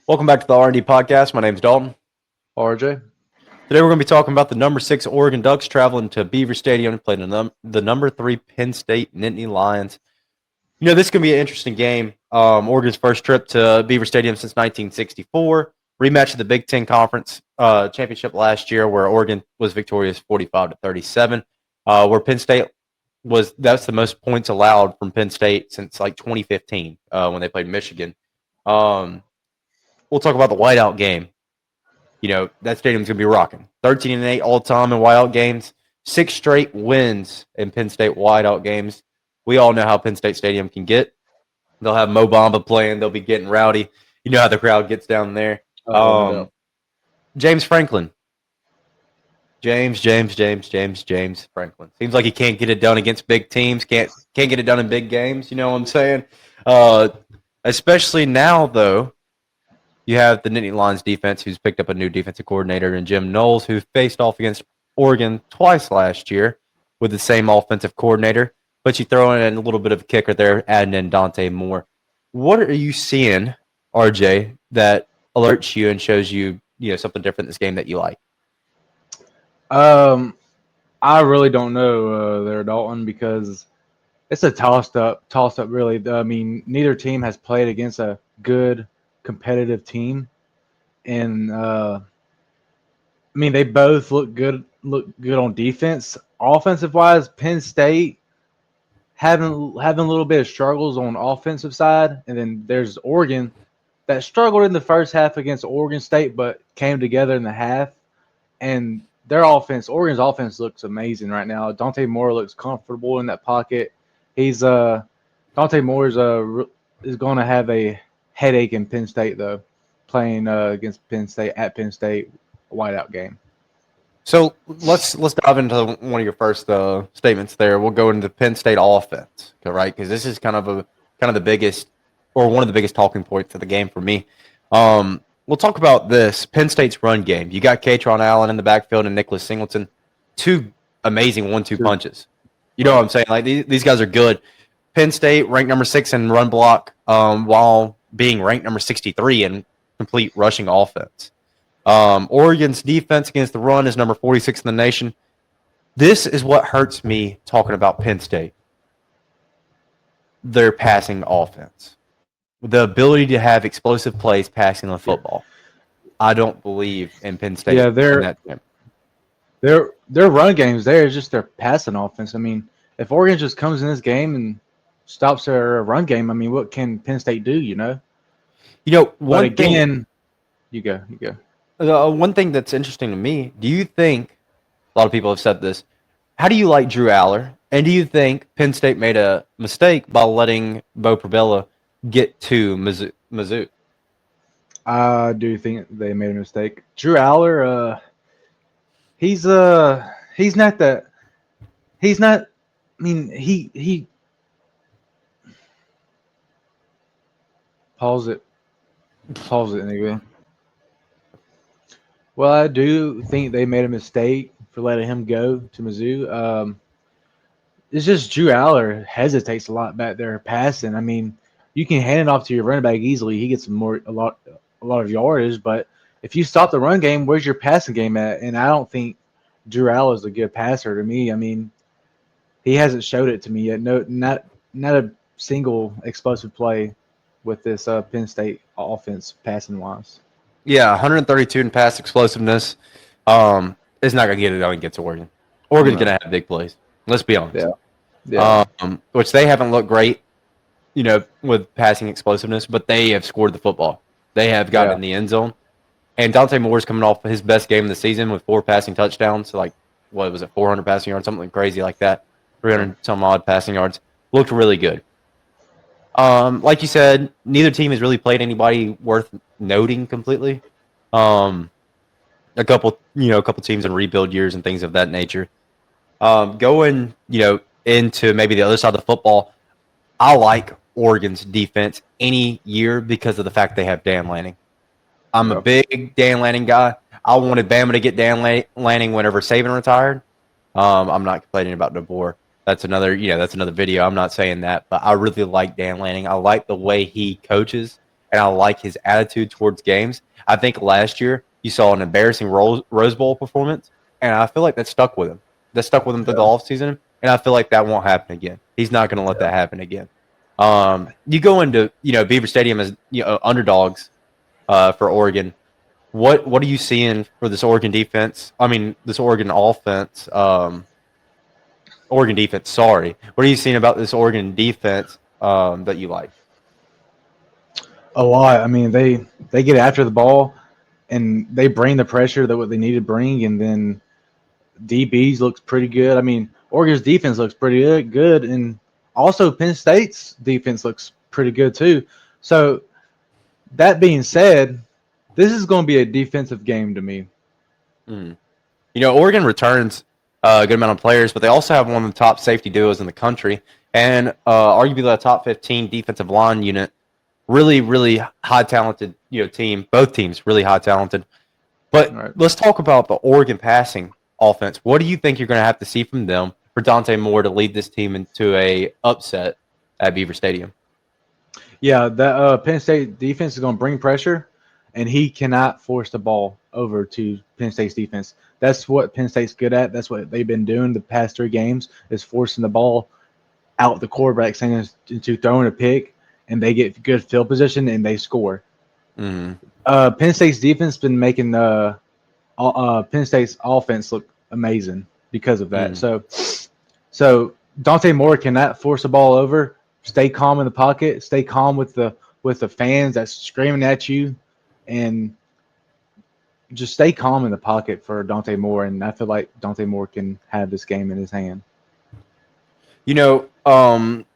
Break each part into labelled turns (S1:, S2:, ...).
S1: Welcome back to the R&D podcast. My name's Dalton.
S2: RJ.
S1: Today we're going to be talking about the number 6 Oregon Ducks traveling to Beaver Stadium to play the number 3 Penn State Nittany Lions. You know, this is going to be an interesting game. Oregon's first trip to Beaver Stadium since 1964. Rematch of the Big Ten Conference championship last year, where Oregon was victorious 45-37. Where Penn State that's the most points allowed from Penn State since like 2015 when they played Michigan. We'll talk about the whiteout game. You know, that stadium's going to be rocking. 13-8 all-time in whiteout games. 6 straight wins in Penn State whiteout games. We all know how Penn State Stadium can get. They'll have Mo Bamba playing. They'll be getting rowdy. You know how the crowd gets down there. James Franklin. James Franklin. Seems like he can't get it done against big teams. Can't get it done in big games. You know what I'm saying? Especially now, though. You have the Nittany Lions defense, who's picked up a new defensive coordinator, and Jim Knowles, who faced off against Oregon twice last year with the same offensive coordinator. But you throw in a little bit of a kicker there, adding in Dante Moore. What are you seeing, RJ, that alerts you and shows you, something different in this game that you like?
S2: I really don't know there, Dalton, because it's a tossed up really. I mean, neither team has played against a good competitive team, and I mean they both look good on defense. Offensive wise, Penn State having a little bit of struggles on offensive side, and then there's Oregon that struggled in the first half against Oregon State, but came together in the half. And Oregon's offense looks amazing right now. Dante Moore looks comfortable in that pocket. Dante Moore is going to have a headache in Penn State, though, playing against Penn State at Penn State, a whiteout game.
S1: So let's dive into one of your first statements there. We'll go into the Penn State offense, right? Because this is kind of the biggest, or one of the biggest talking points of the game for me. We'll talk about this Penn State's run game. You got Katron Allen in the backfield and Nicholas Singleton, 2 amazing 1-2 punches. You know what I'm saying? Like these guys are good. Penn State ranked number 6 in run block, while being ranked number 63 in complete rushing offense. Oregon's defense against the run is number 46 in the nation. This is what hurts me talking about Penn State. Their passing offense. The ability to have explosive plays passing the football. I don't believe in Penn State.
S2: Yeah, their run games there is just their passing offense. I mean, if Oregon just comes in this game and stops their run game, I mean, what can Penn State do, you know?
S1: You go. One thing that's interesting to me, do you think, a lot of people have said this, how do you like Drew Allar? And do you think Penn State made a mistake by letting Bo Prabella get to Mizzou?
S2: I do think they made a mistake. Drew Allar, he's not that. He's not. I mean, he. Pause it, anyway. Well, I do think they made a mistake for letting him go to Mizzou. It's just Drew Allar hesitates a lot back there passing. I mean, you can hand it off to your running back easily. He gets a lot of yardage, but if you stop the run game, where's your passing game at? And I don't think Drew Allar is a good passer to me. I mean, he hasn't showed it to me yet. No, not a single explosive play with this Penn State offense passing wise.
S1: Yeah, 132 in pass explosiveness. It's not going to get it done against Oregon. Oregon's going to have big plays. Let's be honest.
S2: Yeah.
S1: Which they haven't looked great, with passing explosiveness, but they have scored the football. They have gotten in the end zone. And Dante Moore's coming off his best game of the season with 4 passing touchdowns. So, 400 passing yards, something crazy like that. 300 some odd passing yards. Looked really good. Like you said, neither team has really played anybody worth noting completely. A couple teams in rebuild years and things of that nature. Going, into maybe the other side of the football, I like Oregon's defense any year because of the fact they have Dan Lanning. I'm a big Dan Lanning guy. I wanted Bama to get Dan Lanning whenever Saban retired. I'm not complaining about DeBoer. That's another video. I'm not saying that, but I really like Dan Lanning. I like the way he coaches. and I like his attitude towards games. I think last year you saw an embarrassing Rose Bowl performance, and I feel like that stuck with him. That stuck with him through the offseason, and I feel like that won't happen again. He's not going to let that happen again. You go into Beaver Stadium as underdogs for Oregon. What are you seeing for this Oregon defense? I mean, this Oregon offense. Oregon defense. Sorry, what are you seeing about this Oregon defense that you like?
S2: A lot. I mean, they get after the ball and they bring the pressure that what they need to bring, and then DBs looks pretty good. I mean, Oregon's defense looks pretty good, and also Penn State's defense looks pretty good too. So that being said, this is going to be a defensive game to me.
S1: Mm. Oregon returns a good amount of players, but they also have one of the top safety duos in the country, and arguably the top 15 defensive line unit. Really, really high talented team. Both teams really high talented. But Let's talk about the Oregon passing offense. What do you think you're going to have to see from them for Dante Moore to lead this team into a upset at Beaver Stadium?
S2: Yeah, that Penn State defense is going to bring pressure, and he cannot force the ball over to Penn State's defense. That's what Penn State's good at. That's what they've been doing the past 3 games is forcing the ball out the quarterback, saying into throwing a pick, and they get good field position and they score.
S1: Mm-hmm.
S2: Penn State's defense has been making Penn State's offense look amazing because of that. So Dante Moore cannot force the ball over. Stay calm in the pocket. Stay calm with the fans that's screaming at you, and just stay calm in the pocket for Dante Moore. And I feel like Dante Moore can have this game in his hand.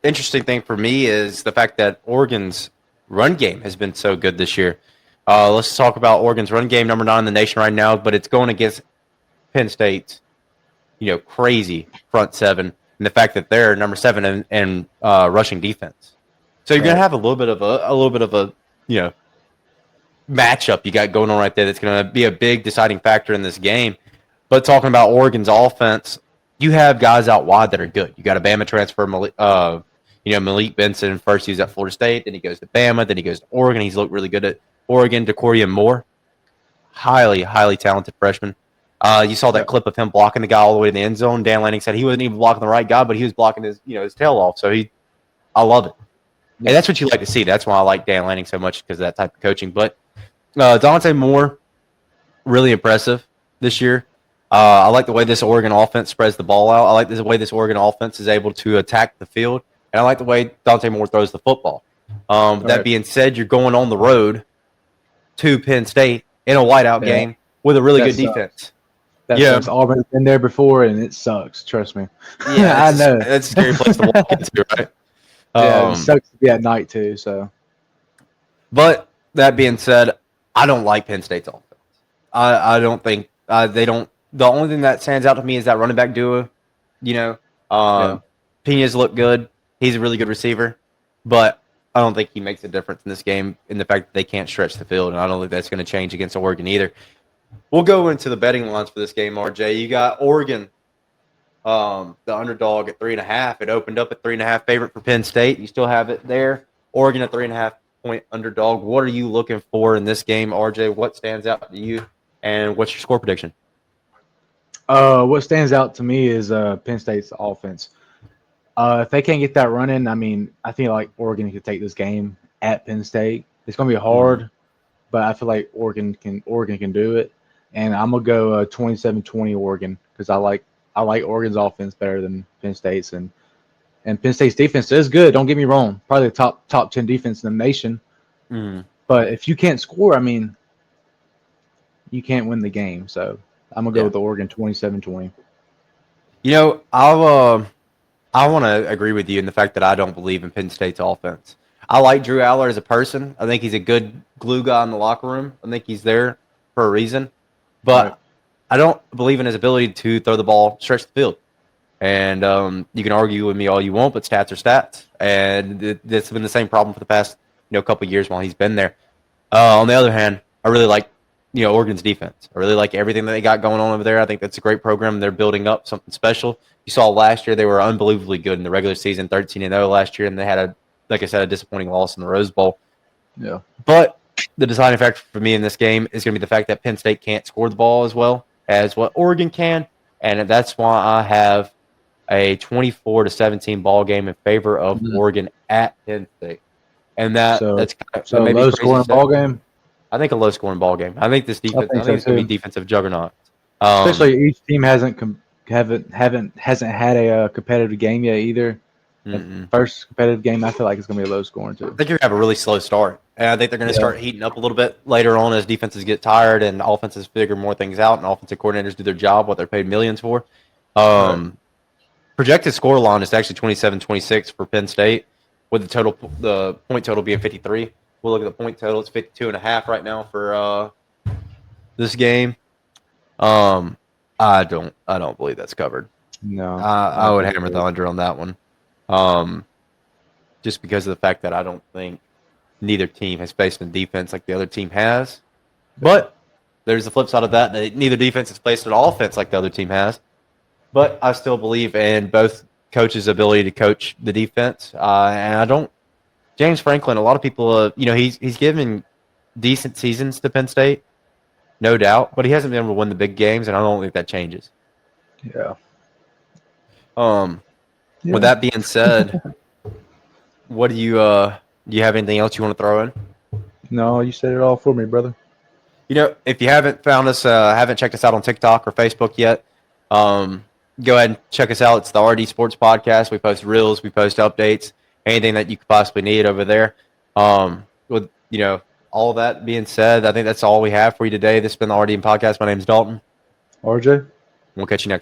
S1: Interesting thing for me is the fact that Oregon's run game has been so good this year. Let's talk about Oregon's run game, number 9 in the nation right now, but it's going against Penn State's, crazy front 7, and the fact that they're number 7 in rushing defense. So you're going to have a little bit of a matchup you got going on right there. That's going to be a big deciding factor in this game. But talking about Oregon's offense, you have guys out wide that are good. You got a Bama transfer, Malik Benson. First he was at Florida State, then he goes to Bama, then he goes to Oregon. He's looked really good at Oregon. DeCorian Moore, highly, highly talented freshman. You saw that clip of him blocking the guy all the way to the end zone. Dan Lanning said he wasn't even blocking the right guy, but he was blocking his tail off. So I love it. And that's what you like to see. That's why I like Dan Lanning so much, because of that type of coaching. But Dante Moore, really impressive this year. I like the way this Oregon offense spreads the ball out. I like the way this Oregon offense is able to attack the field. And I like the way Dante Moore throws the football. That being said, you're going on the road to Penn State in a whiteout game with a really good defense.
S2: Sucks. Auburn's been there before, and it sucks. Trust me.
S1: Yeah, I know. That's a scary place to walk into, right?
S2: It sucks to be at night, too. So,
S1: but that being said, I don't like Penn State's offense. I don't think they don't. The only thing that stands out to me is that running back duo. Pena's look good. He's a really good receiver, but I don't think he makes a difference in this game in the fact that they can't stretch the field, and I don't think that's going to change against Oregon either. We'll go into the betting lines for this game, RJ. You got Oregon, the underdog at 3.5. It opened up at 3.5 favorite for Penn State. You still have it there. Oregon at 3.5 point underdog. What are you looking for in this game, RJ? What stands out to you, and what's your score prediction?
S2: What stands out to me is Penn State's offense. If they can't get that running, I mean, I feel like Oregon could take this game at Penn State. It's going to be hard, but I feel like Oregon can do it. And I'm gonna go 27-20 Oregon, because I like Oregon's offense better than Penn State's, and Penn State's defense is good. Don't get me wrong, probably the top 10 defense in the nation. But if you can't score, I mean, you can't win the game. So I'm gonna go with the Oregon 27-20.
S1: I want to agree with you in the fact that I don't believe in Penn State's offense. I like Drew Allar as a person. I think he's a good glue guy in the locker room. I think he's there for a reason. But I don't believe in his ability to throw the ball, stretch the field. And you can argue with me all you want, but stats are stats. And it's been the same problem for the past couple of years while he's been there. On the other hand, I really like Oregon's defense. I really like everything that they got going on over there. I think that's a great program. They're building up something special. You saw last year they were unbelievably good in the regular season, 13-0 last year, and they had a disappointing loss in the Rose Bowl.
S2: Yeah.
S1: But the deciding factor for me in this game is going to be the fact that Penn State can't score the ball as well as what Oregon can, and that's why I have a 24-17 ball game in favor of
S2: Mhm.
S1: Oregon at Penn State. And
S2: So
S1: that may be
S2: low
S1: crazy to
S2: scoring
S1: say.
S2: ball game.
S1: I think a low scoring ball game. I think
S2: I think
S1: I
S2: so
S1: think it's going to be
S2: too.
S1: defensive juggernaut.
S2: Especially each team hasn't had a competitive game yet either. The
S1: Mm-mm.
S2: first competitive game, I feel like it's gonna be a low scoring
S1: I
S2: too.
S1: think you're going to have a really slow start. And I think they're going to
S2: Yeah.
S1: start heating up a little bit later on as defenses get tired and offenses figure more things out and offensive coordinators do their job, what they're paid millions for.
S2: Right.
S1: Projected score line is actually 27-26 for Penn State, with the point total being 53. We'll look at the point total. It's 52.5 right now for this game. I don't believe that's covered.
S2: No,
S1: I
S2: I
S1: would
S2: agree
S1: hammer
S2: with
S1: the
S2: that.
S1: under on that one, um, just because of the fact that I don't think neither team has faced a defense like the other team has. But there's the flip side of that. Neither defense has faced an offense like the other team has. But I still believe in both coaches' ability to coach the defense. And I don't. James Franklin. A lot of people. He's given decent seasons to Penn State, no doubt, but he hasn't been able to win the big games, and I don't think that changes.
S2: Yeah.
S1: Um, with
S2: Yeah.
S1: that being said, what do you have anything else you want to throw in?
S2: No, you said it all for me, brother.
S1: If you haven't found us, haven't checked us out on TikTok or Facebook yet, go ahead and check us out. It's the RD Sports Podcast. We post reels, we post updates, anything that you could possibly need over there. With all that being said, I think that's all we have for you today. This has been the RD Podcast. My name is Dalton.
S2: RJ.
S1: We'll catch you next time.